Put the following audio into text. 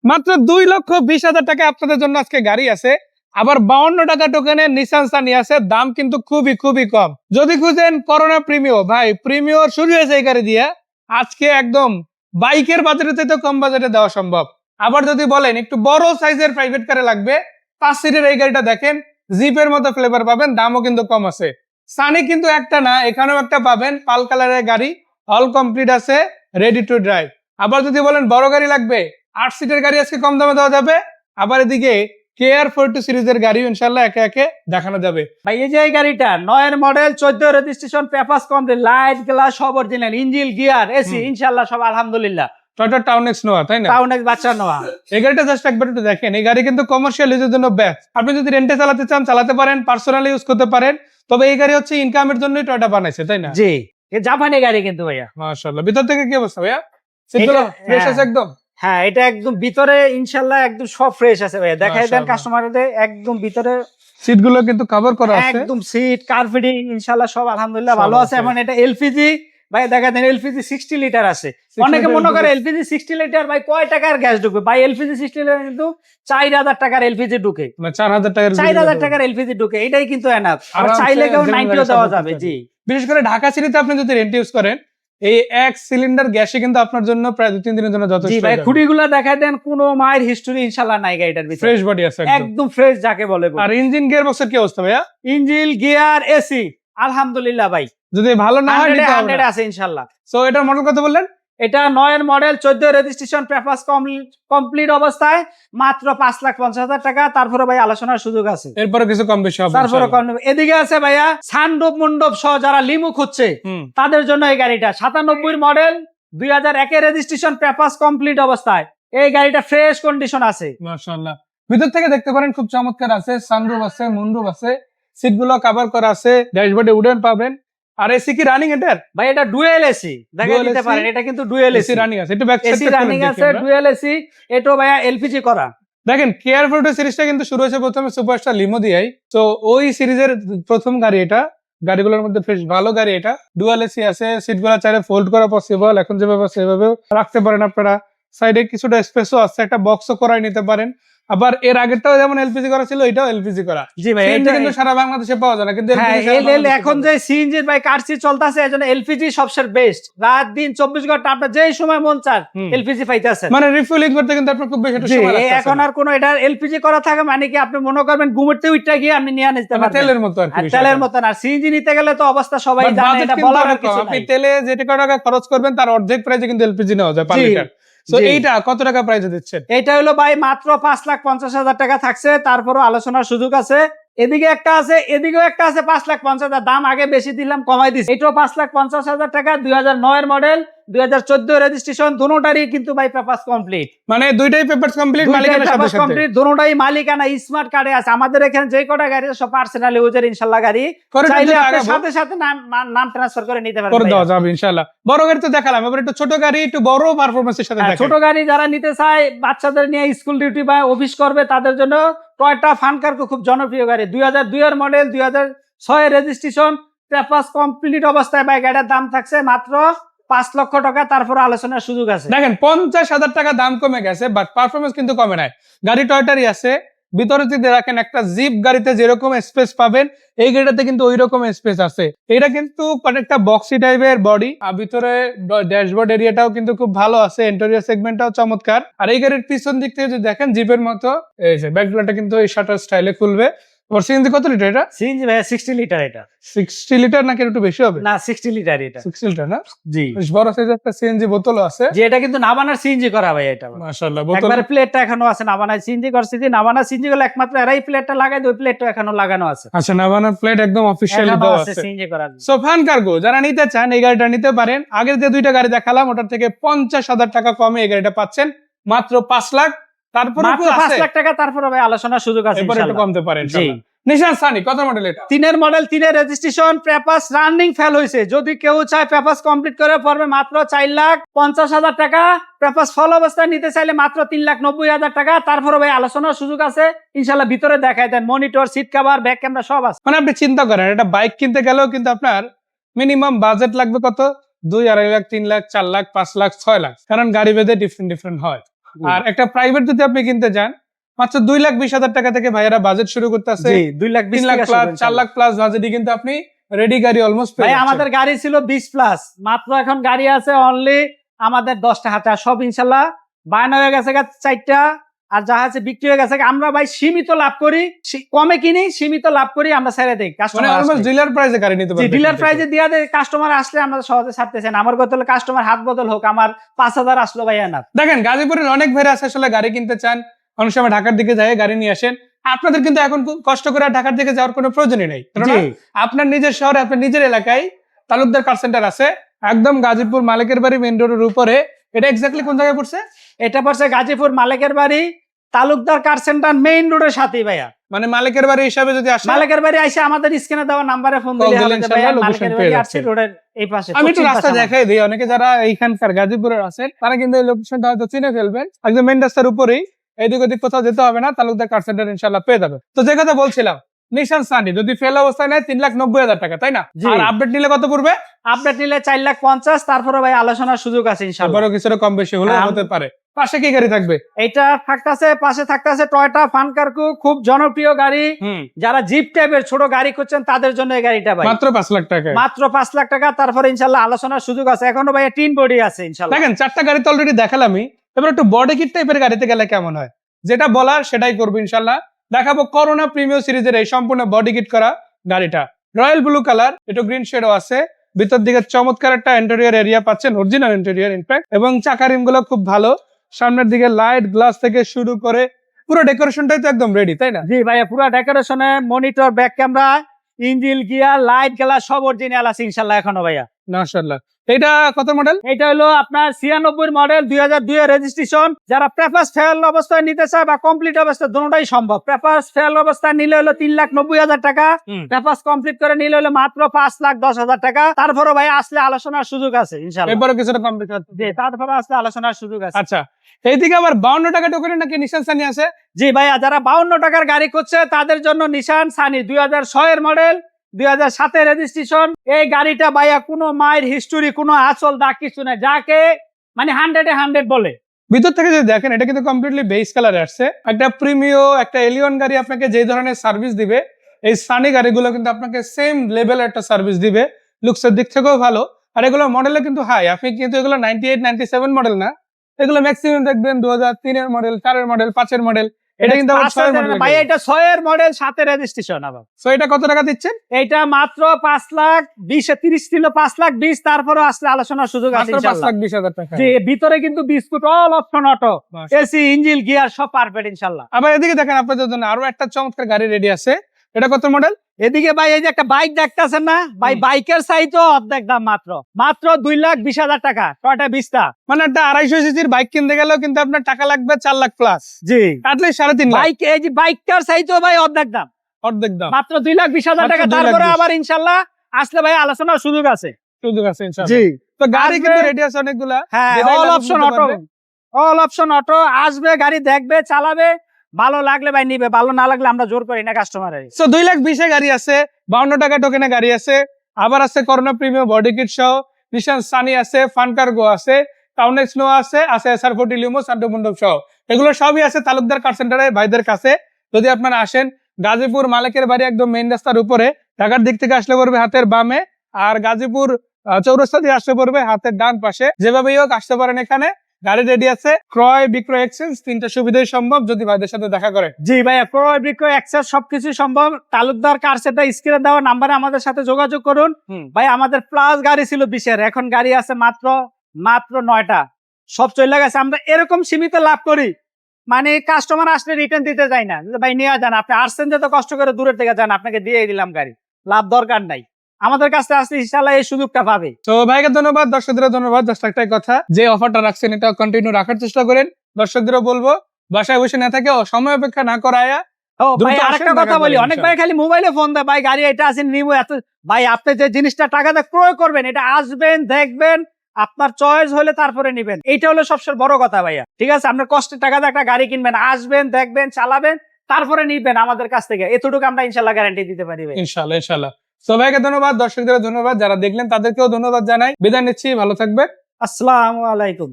মাত্র 2,20,000 টাকা আপনাদের জন্য আজকে গাড়ি আছে। আবার 52 টাকা টোকেনে নিসান সানি আছে, দাম কিন্তু খুবই কম। যদি খুঁজেন করোনা প্রিমিও, ভাই প্রিমিও শুরু হয়েছে এই গাড়ি দিয়ে, আজকে একদম বাইকের বাজারে তো কম বাজারে দেওয়া সম্ভব। আবার যদি বলেন একটু বড় সাইজের প্রাইভেট কারে লাগবে, 5 সিটের এই গাড়িটা দেখেন, জিপের মতো ফ্লেভার পাবেন, দামও কিন্তু কম আছে। সানি কিন্তু একটা না, এখানেও একটা পাবেন, পাল কালারের গাড়ি, অল কমপ্লিট আছে, রেডি টু ড্রাইভ। আবার যদি বলেন বড় গাড়ি লাগবে, 8 সিটের গাড়ি আজকে কম দামে দেওয়া যাবে। আবার এদিকে KR42 সিরিজের গাড়ি ইনশাআল্লাহ একে একে দেখানো যাবে। ভাই এই যে এই গাড়িটা 9 model, 14 registration, papers complete, light glass সব অরিজিনাল, ইঞ্জিন গিয়ার এসি ইনশাআল্লাহ সব আলহামদুলিল্লাহ। টয়োটা টাউন এক্স নোয়া, তাই না? টাউন এক্স বাচ্চা নোয়া। এই গাড়িটা জাস্ট একবার একটু দেখেন, এই গাড়ি কিন্তু কমার্শিয়াল ইউজের জন্য বেস্ট। আপনি যদি রেন্টে চালাতে চান চালাতে পারেন, পার্সোনালি ইউজ করতে পারেন। তবে এই গাড়ি হচ্ছে ইনকামের জন্যই টয়োটা বানাইছে, তাই না? জি, এই জাপানি গাড়ি কিন্তু ভাইয়া। মাশাআল্লাহ। ভিতর থেকে কি অবস্থা ভাইয়া? সিটগুলো ফ্রেশ আছে একদম? হ্যাঁ, এটা একদম ভিতরে ইনশাআল্লাহ একদম সব ফ্রেশ আছে ভাইয়া। দেখাই দেন কাস্টমারদের, একদম ভিতরে সিটগুলো কিন্তু কভার করা আছে, একদম সিট কার্পেটিং ইনশাআল্লাহ সব আলহামদুলিল্লাহ ভালো আছে। এখন এটা এলপিজি ভাই, দেখা দেন এলপিজি 60 লিটার আছে। অনেকে মনে করে এলপিজি 60 লিটার ভাই কয় টাকার গ্যাস ঢুকবে, ভাই এলপিজি 60 লিটার কিন্তু 4000 টাকার এলপিজি ঢুকে, মানে 4000 টাকার 4000 টাকার এলপিজি ঢুকে, এটাই কিন্তু এনাফ। আর চাইলে কেউ 90ও দেওয়া যাবে। জি, বিশেষ করে ঢাকা সিটিতে আপনি যদি রেন্ট ইউজ করেন, এই এক সিলিন্ডার গ্যাসে কিন্তু আপনার জন্য প্রায় 2-3 দিনের জন্য যথেষ্ট। জি ভাই, খুঁটিগুলো দেখাই দেন, কোনো মায়ের হিস্টরি ইনশাআল্লাহ নাই গাড়িটার ভিতরে, ফ্রেশ বডি আছে একদম ফ্রেশ যাকে বলে। আর ইঞ্জিন গিয়ার বক্সের কি অবস্থা ভাইয়া? ইঞ্জিন গিয়ার এসি আলহামদুলিল্লাহ ভাই, যদি ভালো না হয় 100 আছে ইনশাআল্লাহ। সো এটার মডেল কত বললেন? এটা 9 মডেল, 14 রেজিস্ট্রেশন, পেপারস কমপ্লিট অবস্থায়, মাত্র 5,50,000 টাকা। তারপরে ভাই আলোচনার সুযোগ আছে, এরপরে কিছু কম বেশি হবে তারপরে কম। এদিকে আছে ভাইয়া সানরুফ মন্ডপ সহ যারা লিমু খুঁজছে তাদের জন্য এই গাড়িটা 97 মডেল, 2001 এর রেজিস্ট্রেশন, পেপারস কমপ্লিট অবস্থায়। এই গাড়িটা ফ্রেশ কন্ডিশন আছে মাশাআল্লাহ। ভিতর থেকে দেখতে পারেন খুব চমৎকার আছে, সানরুফ আছে, মুনরুফ আছে, সিটগুলো কভার করা আছে, ড্যাশবোর্ডে উডেন পাবেন। আর এসি কি রানিং এটার? ভাই এটা ডুয়েল এসি, দেখা দিতে পারেন, এটা কিন্তু ডুয়েল এসি রানিং আছে, একটু ব্যাক সাইড এসি রানিং আছে, ডুয়েল এসি। এটাও ভাইয়া এলপিজি করা। দেখেন KR42 সিরিজটা কিন্তু শুরু হয়েছে প্রথমে সুপারস্টার লিমো দিয়েই। তো ওই সিরিজের প্রথম গাড়ি এটা, গাড়িগুলোর মধ্যে বেশ ভালো গাড়ি এটা। ডুয়াল এসি আছে, সিটগুলো চাইলে ফোল্ড করা পসিবল, এখন যেভাবে সেভাবেও রাখতে পারেন আপনারা। সাইডে কিছুটা স্পেসও আছে, একটা বক্সও করাই নিতে পারেন। আবার এর আগেরটাও যেমন এলপিজি করা ছিল, এটাও এলপিজি করা। জি ভাই, এটা কিন্তু সারা বাংলাদেশে পাওয়া যায় না, কিন্তু এখন যে সিএনজি ভাই কারসি চলতেছে, এজন্য এলপিজি সবচেয়ে বেস্ট। রাত দিন 24 ঘন্টা আপনি যেই সময় মন চান এলপিজি পাইতেছেন, মানে রিফিলিং করতে কিন্তু আপনার খুব বেশি সময় লাগছে। এখন আর কোনো এটা এলপিজি করা থাকে মানে কি আপনি মনে করবেন ঘুমোতে উঠটা গিয়ে আপনি নিয়ে নিতে পারবেন, তেলের মতো আর কি, তেলের মতো। আর সিএনজি নিতে গেলে তো অবস্থা সবাই জানে, এটা বলার কিছু নাই। আপনি তেলে যে টাকা খরচ করবেন তার অর্ধেক প্রাইসে কিন্তু এলপিজি নেওয়া যায় 5 লিটার। সো এইটা কত টাকা প্রাইসে দিচ্ছেন? এটা হলো ভাই মাত্র 5,50,000 টাকা থাকছে, তারপরও আলোচনার সুযোগ আছে। এদিকে একটা আছে, এদিকেও একটা আছে 5,50,000, দাম আগে বেশি দিলাম, কমাই দিচ্ছি। এটাও 5,50,000 টাকা, 2009 এর মডেল, 2014 রেজিস্ট্রেশন, দুটোটারই কিন্তু ভাই পেপারস কমপ্লিট। মানে দুইটাই পেপারস কমপ্লিট, মালিকানার সাথে সাথে কমপ্লিট, দুটোটাই মালিকানা স্মার্ট কার্ডে আছে। আমাদের এখানে যে কটা গাড়ি আছে সব পার্সোনাল ইউজার ইনশাআল্লাহ গাড়ি, চাইলে আপনি সাথে সাথে নাম ট্রান্সফার করে নিতে পারবেন, করে দেওয়া যাবে ইনশাআল্লাহ। বড় গাড়ি তো দেখালাম, এবার একটু ছোট গাড়ি, একটু বড় পারফরম্যান্সের সাথে দেখাই। ছোট গাড়ি যারা নিতে চায়, বাচ্চাদের নিয়ে স্কুল ডিউটি বা অফিস করবে, তাদের জন্য টয়োটা ফানকার খুব জনপ্রিয় গাড়ি। 2002 এর মডেল, 2006 এর রেজিস্ট্রেশন, পেপারস কমপ্লিট অবস্থায় ভাই গাড়ির দাম থাকছে মাত্র 5 লক্ষ টাকা, তারপর আলোচনার সুযোগ আছে। দেখেন 50,000 টাকা দাম কমে গেছে, বাট পারফরমেন্স কিন্তু কমে নাই। গাড়ি টয়োটারই আছে। ভিতরে যদি দেখেন একটা জিপ গাড়িতে যেরকম স্পেস পাবেন, এই গাড়িটাতে কিন্তু ওই রকম স্পেস আছে। এটা কিন্তু অনেকটা বক্সি টাইপের বডি, আর ভিতরে ড্যাশবোর্ড এরিয়াটাও কিন্তু খুব ভালো আছে, ইন্টেরিয়র সেগমেন্টটাও চমৎকার। আর এই গাড়ির পিছন দিক থেকে যদি দেখেন জিপের মতো, এই যে ব্যাকডোরটা কিন্তু এই শাটার স্টাইলে খুলবে। আর সিএনজি কত লিটার এটা? সিএনজি ভাই 60 লিটার। এটা 60 লিটার নাকি একটু বেশি হবে? না 60 লিটার এটা। 60 লিটার না? জি, বেশ বড় সাইজের একটা সিএনজি বোতলও আছে। যে এটা কিন্তু নাবানার সিএনজি করা ভাই। এটা মাশাআল্লাহ, বোতল একবারে প্লেটটা এখনো আছে, নাবানার সিএনজি করছে। যে নাবানার সিএনজি গুলো একমাত্র এরাই প্লেটটা লাগায়, ওই প্লেটটা এখনো লাগানো আছে। আচ্ছা, নাবানার প্লেট একদম অফিশিয়ালি দেওয়া আছে সিএনজি করা। সো ফান কার্গো যারা নিতে চান এই গাড়িটা নিতে পারেন। আগের যে দুইটা গাড়ি দেখালাম ওটার থেকে 50,000 টাকা কমে এই গাড়িটা পাচ্ছেন মাত্র 5 লাখ। তারপরে 5 লাখ টাকা, তারপরে ভাই আলোচনার সুযোগ আছে, এরপর একটু কমতে পারেন। জি, নিশান সানি কত মডেল এটা? 3 এর মডেল, 3 এর রেজিস্ট্রেশন, পেপারস রানিং ফেল হয়েছে। যদি কেউ চায় পেপারস কমপ্লিট করে পড়বে মাত্র 4,50,000 টাকা। পেপারস ফল অবস্থায় নিতে চাইলে মাত্র 3,90,000 টাকা। তারপরে ভাই আলোচনার সুযোগ আছে ইনশাআল্লাহ। ভিতরে দেখায় দেন, monitor, seat cover, back camera সব আছে। মানে আপনি চিন্তা করেন এটা বাইক কিনতে গেলেও কিন্তু আপনার মিনিমাম বাজেট লাগবে কত? 2-2.5 লাখ, 3 লাখ, 4 লাখ, 5 লাখ, 6 লাখ, কারণ গাড়ি ভেদে ডিফারেন্ট হয়। আর একটা প্রাইভেট যদি আপনি কিনতে চান মাত্র 2,20,000 টাকা থেকে ভাইয়ারা বাজেট শুরু করতেছে। জি 2 লাখ 3 লাখ প্লাস 4 লাখ প্লাস বাজেটে কিন্তু আপনি রেডি গাড়ি অলমোস্ট ভাই আমাদের গাড়ি ছিল 20 প্লাস, মাত্র এখন গাড়ি আছে অনলি আমাদের 10টা হাতে, আর সব ইনশাল্লাহ বায়না হয়ে গেছে 4টা, আর যা আছে বিক্রি হয়ে গেছে। আমরা ভাই সীমিত লাভ করি, কমে কিনি, সীমিত লাভ করি, আমরা ছেড়ে দেই মানে কাস্টমার। অলমোস্ট ডিলার প্রাইসে গাড়ি নিতে পারবেন। ডিলার প্রাইসে দিয়া দেয়, কাস্টমার আসলে আমরা সহজে ছাড়তেছেন। আমার কথা হলো কাস্টমার হাত বদল হোক, আমার 5,000 আসলো ভাই না। দেখেন গাজীপুরের অনেক ভাইরা আছে আসলে গাড়ি কিনতে চান, অনেক সময় ঢাকার দিকে যায় গাড়ি নিয়ে আসেন। আপনাদের কিন্তু এখন কষ্ট করে ঢাকার দিকে যাওয়ার কোনো প্রয়োজনই নেই, আপনার নিজের শহরে আপনার নিজের এলাকায় তালুকদার কার সেন্টার আছে, একদম গাজীপুর মালিকের বাড়ি মেইন রোডের উপরে। এটা এক্স্যাক্টলি কোন জায়গায় পড়ছে? এটা পড়ছে গাজীপুর মালিকের বাড়ি তালুকদার কার সেন্টার মেইন রোডের সাথেই ভাইয়া। মানে মালিকের বাড়ি হিসাবে যদি আসে, মালিকের বাড়ি আইসা আমাদের স্ক্রিনে দেওয়া নাম্বারে ফোন দিলে হবে ভাইয়া, মালিকের বাড়ি আসছে রোডের এই পাশে। আমি একটু রাস্তা দেখাই দিই, অনেকে যারা এইখানকার গাজীপুরের আছেন তারা কিন্তু এই লোকেশনটা হয়তো চিনে ফেলবেন। একদম মেইন রাস্তার উপরেই, এদিক ওদিক কোথাও যেতে হবে না, তালুকদার কার সেন্টার ইনশাআল্লাহ পেয়ে যাবে। তো যে কথা বলছিলাম, নিশান সানি যদি ফেল অবস্থায় নেয় 3,90,000 টাকা, তাই না? আর আপডেট নিলে কত পড়বে? আপডেট নিলে 4,50,000, তারপরে ভাই আলোচনার সুযোগ আছে ইনশাআল্লাহ। বড় কিছুটা কম বেশি হলে হতে পারে। পাশে কি গাড়ি থাকবে? এটা থাকতেছে, পাশে থাকতেছে টয়োটা ফানকারকু, খুব জনপ্রিয় গাড়ি। যারা জিপ টাইপের ছোট গাড়ি করছেন তাদের জন্য এই গাড়িটা ভাই মাত্র 5 লাখ টাকা। মাত্র 5 লাখ টাকা। তারপরে ইনশাআল্লাহ আলোচনার সুযোগ আছে। এখনো ভাই টিন বডি আছে ইনশাআল্লাহ। দেখেন 4টা গাড়ি তো অলরেডি দেখালামই, এবার একটু বডি কিট টাইপের গাড়িতে গেলে কেমন হয়, যেটা বলার সেটাই করবো ইনশাআল্লাহ। দেখাবো করোনা প্রিমিয়াম সিরিজের এই সম্পূর্ণ বডি কিট করা গাড়িটা, রয়্যাল ব্লু কালার, একটু গ্রিন শেডও আছে। ভিতর দিকে চমৎকার একটা ইন্টেরিয়র এরিয়া পাচ্ছেন, অরিজিনাল ইন্টেরিয়র ইনফ্যাক্ট, এবং চাকা রিম গুলো খুব ভালো। সামনের দিকে লাইট গ্লাস থেকে শুরু করে পুরো ডেকোরেশনটাই তো একদম রেডি, তাই না? জি ভাইয়া, পুরো ডেকোরেশনে monitor, back camera, engine, gear, light, glass সব অরিজিনাল আছে ইনশাআল্লাহ এখনো ভাইয়া। মাশাআল্লাহ। এটা কত মডেল? এটা হলো আপনার 96 মডেল, 2002 এর রেজিস্ট্রেশন। যারা পেপারস ফেল অবস্থায় নিতে চায় বা কমপ্লিট অবস্থায়, দুটোটাই সম্ভব। পেপারস ফেল অবস্থায় নিলে হলো 3,90,000 টাকা, পেপারস কমপ্লিট করে নিলে হলো মাত্র 5,10,000 টাকা। তারপরে ভাই আসলে আলোচনার সুযোগ আছে ইনশাআল্লাহ। এবারে কিছুটা কমপ্লিট আছে। জি, তারপরে আসলে আলোচনার সুযোগ আছে। আচ্ছা, এইদিকে আবার 52 টাকা টোকেনে নাকি নিশান সানি আছে? জি ভাইয়া, যারা 52 টাকার গাড়ি করছে তাদের জন্য নিশান সানি 2006 এর মডেল, 2007 এর রেজিস্ট্রেশন। এই গাড়িটা ভাইয়া কোনো মায়ের হিস্টোরি, কোনো আচল দাগ কিছু নাই, যাকে মানে 100-এ 100 বলে। ভিতর থেকে যদি দেখেন এটা কিন্তু কমপ্লিটলি বেস কালারে আসছে। একটা প্রিমিও, একটা এলিয়ন গাড়ি আপনাকে যে ধরনের সার্ভিস দিবে, এই সানি গাড়িগুলো কিন্তু আপনাকে সেম লেভেলের একটা সার্ভিস দিবে। লুকসের দিক থেকেও ভালো, আর এগুলো মডেলে কিন্তু হাই। আপনি কিন্তু এগুলো 98, 97 মডেল না, এগুলো ম্যাক্সিমাম দেখবেন 2003 এর মডেল, 4 এর মডেল, 5 এর মডেল। এটা কিন্তু আবার 6 এর মডেল ভাই, এটা 6 এর মডেল, 7 এর রেজিস্ট্রেশন। আবার সো এটা কত টাকা দিচ্ছেন? এটা মাত্র 5,20,30 ছিল, 5,20,000। তারপরে আসলে আলোচনার সুযোগ আছে ইনশাআল্লাহ। 5,20,000 টাকা। জি, ভিতরে কিন্তু biscuit, all option auto, AC, engine, gear সব পারফেক্ট ইনশাআল্লাহ। আবার এদিকে দেখেন আপনাদের জন্য আরো একটা চমৎকার গাড়ি রেডি আছে। এটা কত মডেল? এদিকে ভাই এই যে একটা বাইক দেখতেছেন না ভাই, বাইকের সাইজও অর্ধেক দাম, মাত্র 2,20,000 টাকা, টয়োটা ভিস্তা। মানে একটা 250 সিসির বাইক কিনতে গেলেও কিন্তু আপনার টাকা লাগবে 4 লাখ প্লাস। জি, কাটলে 3.5 লাখ। বাইক, এই যে বাইকটার সাইজও ভাই অর্ধেক দাম, অর্ধেক দাম, মাত্র 2,20,000 টাকা। মাত্র 2,20,000 তারপরে আবার ইনশাআল্লাহ আসলে ভাই আলোচনার সুযোগ আছে। সুযোগ আছে ইনশাআল্লাহ। জি, তো গাড়ি আসবে, কিন্তু রেডি আছে অনেকগুলা। হ্যাঁ, যেটাই অল লাগবে অপশন নিতে অটো, পারবে। All option auto. আসবে, গাড়ি দেখবে, চালাবে, ভালো লাগলে ভাই নিবে, ভালো না লাগলে আমরা জোর করি না কাস্টমারের। সো 2,20,000 এ গাড়ি আছে, 52 টাকা টোকেনে গাড়ি আছে, আবার আছে করোনা প্রিমিয়াম বডি কিট সহ, নিশান সানি আছে, ফান কার্গো আছে, টাউন স্নো আছে, SR40 লিমো, সান্ডো মন্ডপ সহ। এগুলো সবই আছে তালুকদার কার সেন্টারে ভাইদের কাছে। যদি আপনারা আসেন, গাজীপুর মালিকের বাড়ি একদম মেইন রাস্তার উপরে, ঢাকার দিক থেকে আসলে পড়বে হাতের বামে, আর গাজীপুর চৌরাস্তা দিয়ে আসলে পড়বে হাতের ডান পাশে। যেভাবেই হোক আসতে পারেন এখানে। গাড়ি রেডি আছে, ক্রয় বিক্রয় এক্সচেঞ্জ 3টা সুবিধাই সম্ভব যদি ভাইদের সাথে দেখা করে। জি ভাইয়া, ক্রয় বিক্রয় অ্যাক্সেস সবকিছু সম্ভব। তালুকদার কার সেন্টার স্ক্রিনে দেওয়া নাম্বারে আমাদের সাথে যোগাযোগ করুন। ভাই আমাদের প্লাস গাড়ি ছিল 20-এর, এখন গাড়ি আছে মাত্র 9টা, সব চলে গেছে। আমরা এরকম সীমিত লাভ করি, মানে কাস্টমার আসলে রিটার্ন দিতে চাই না, ভাই নিয়ে যান, আপনি আসছেন যে তো কষ্ট করে দূরের থেকে যান, আপনাকে দিয়ে দিলাম গাড়ি, লাভ দরকার নাই। আমাদের কাছে আসলে ইনশাআল্লাহ এই সুযোগটা পাবে। তো ভাইকে ধন্যবাদ, দর্শকদের ধন্যবাদ। জাস্ট একটাই কথা, যে অফারটা রাখছেন এটা কন্টিনিউ রাখার চেষ্টা করেন। দর্শকদেরও বলবো বাসায় বসে না থাকে, সময় অপেক্ষা না করায়া। ও ভাই, আরেকটা কথা বলি, অনেক ভাই খালি মোবাইলে ফোন দেয়, ভাই গাড়ি এটা আছে নিবো এত। ভাই আপনি যে জিনিসটা টাকা দিয়ে ক্রয় করবেন, এটা আসবেন, দেখবেন, আপনার চয়েস হলে তারপরে নিবেন। এইটা হলো সবচেয়ে বড় কথা ভাইয়া, ঠিক আছে? আপনার কষ্টের টাকা দিয়ে একটা গাড়ি কিনবেন, আসবেন, দেখবেন, চালাবেন, তারপরে নিবেন আমাদের কাছ থেকে। এতটুকু আমরা ইনশাআল্লাহ গ্যারান্টি দিতে পারি ভাই। ইনশাআল্লাহ। সবাইকে ধন্যবাদ, দর্শকদের ধন্যবাদ, যারা দেখলেন তাদেরকেও ধন্যবাদ জানাই। বিদায় নিচ্ছি, ভালো থাকবেন। আসসালামু আলাইকুম।